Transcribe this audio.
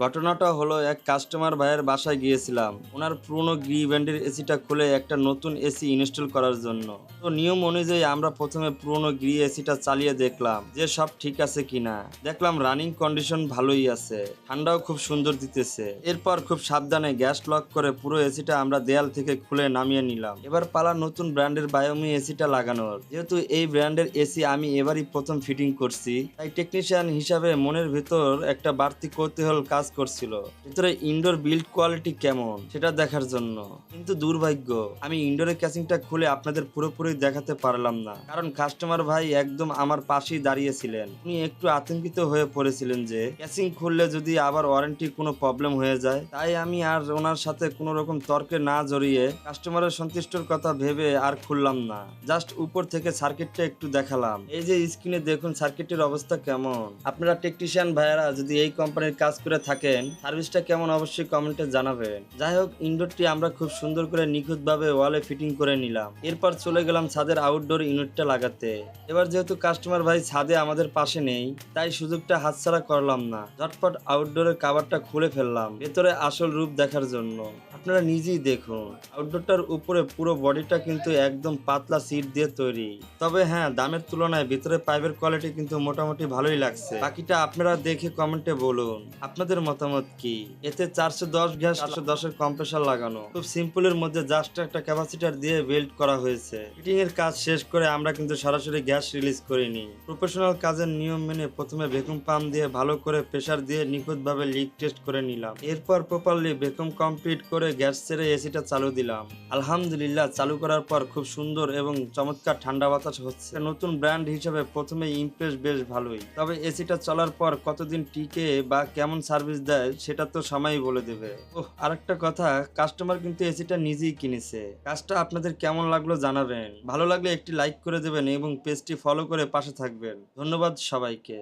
ঘটনাটা হলো এক কাস্টমার ভাইয়ের বাসায় গিয়েছিলাম ওনার পুরনো গ্রি ব্যান্ডের এসিটা খুলে একটা নতুন এসি ইনস্টল করার জন্য। তো নিয়ম অনুযায়ী আমরা প্রথমে পুরনো গ্রি এসিটা চালিয়ে দেখলাম যে সব ঠিক আছে কিনা। দেখলাম রানিং কন্ডিশন ভালোই আছে, ঠান্ডাও খুব সুন্দর দিতেছে। এরপর খুব সাবধানে গ্যাস লক করে পুরো এসিটা আমরা দেয়াল থেকে খুলে নামিয়ে নিলাম। এবার পালা নতুন ব্র্যান্ডের বায়োমি এসিটা লাগানোর। যেহেতু এই ব্র্যান্ডের এসি আমি এবারই প্রথম ফিটিং করছি, তাই টেকনিশিয়ান হিসাবে মনের ভেতর একটা বাড়তি কৌতূহল কাজ করছিল ভিতরে ইনডোর বিল্ড কোয়ালিটি কেমন সেটা দেখার জন্য। কিন্তু দুর্ভাগ্য, আমি ইনডোরের ক্যাসিংটা খুলে আপনাদের পুরোপুরি দেখাতে পারলাম না, কারণ কাস্টমার ভাই একদম আমার পাশেই দাঁড়িয়েছিলেন। উনি একটু আতঙ্কিত হয়ে পড়েছিলেন যে ক্যাসিং খুললে যদি আবার ওয়ারেন্টি কোনো প্রবলেম হয়ে যায়। তাই আমি আর ওনার সাথে কোনো রকম তর্কে না জড়িয়ে কাস্টমারের সন্তুষ্টর কথা ভেবে আর খুললাম না, জাস্ট উপর থেকে সার্কিটটা একটু দেখালাম। এই যে স্ক্রিনে দেখুন সার্কিটের অবস্থা কেমন। আপনারা টেকনিশিয়ান ভাইয়ারা যদি এই কোম্পানির কাজ করে থাকেন, সার্ভিসটা কেমন অবশ্যই কমেন্টে জানাবেন। যাই হোক, ইনডোরটি আমরা খুব সুন্দর করে নিখুঁতভাবে ওয়ালে ফিটিং করে নিলাম। এরপর চলে গেলাম ছাদের আউটডোর ইউনিটটা লাগাতে। এবার যেহেতু কাস্টমার ভাই ছাদে আমাদের পাশে নেই, তাই সুযোগটা হাতছাড়া করলাম না, ঝটপট আউটডোরের কাভারটা খুলে ফেললাম ভেতরে আসল রূপ দেখার জন্য। আপনারা নিজেই দেখুন, আউটডোরটার উপরে পুরো বডিটা কিন্তু একদম পাতলা সিট দিয়ে তৈরি। তবে হ্যাঁ, দামের তুলনায় ভিতরে পাইপের কোয়ালিটি কিন্তু মোটামুটি ভালোই লাগছে। বাকিটা আপনারা দেখে কমেন্টে বলুন আপনাদের মতামত কি। এতে 410 গ্যাস 410 এর কম্প্রেসার লাগানো, খুব সিম্পলের মধ্যে জাস্ট একটা ক্যাপাসিটার দিয়ে বেল্ট করা হয়েছে। ফিটিং এর কাজ শেষ করে আমরা কিন্তু সরাসরি গ্যাস রিলিজ করিনি। প্রফেশনাল কাজের নিয়ম মেনে প্রথমে ভ্যাকুম পাম্প দিয়ে ভালো করে প্রেসার দিয়ে নিখুঁতভাবে লিক টেস্ট করে নিলাম। এরপর প্রপারলি ভ্যাকুম কমপ্লিট করে গ্যাস ছেড়ে এসিটা চালু দিলাম। আলহামদুলিল্লাহ, চালু করার পর খুব সুন্দর এবং চমৎকার ঠান্ডা বাতাস হচ্ছে। নতুন ব্র্যান্ড হিসেবে প্রথমে ইমপ্রেস বেশ ভালোই, তবে এসিটা চলার পর কতদিন টিকে বা কেমন সার্ভিস দেয় সেটা তো সময়ই বলে দেবে। আরেকটা কথা, কাস্টমার কিন্তু এসিটা নিজেই কিনেছে। কাজটা আপনাদের কেমন লাগলো জানাবেন, ভালো লাগলে একটি লাইক করে দেবেন এবং পেজটি ফলো করে পাশে থাকবেন। ধন্যবাদ সবাইকে।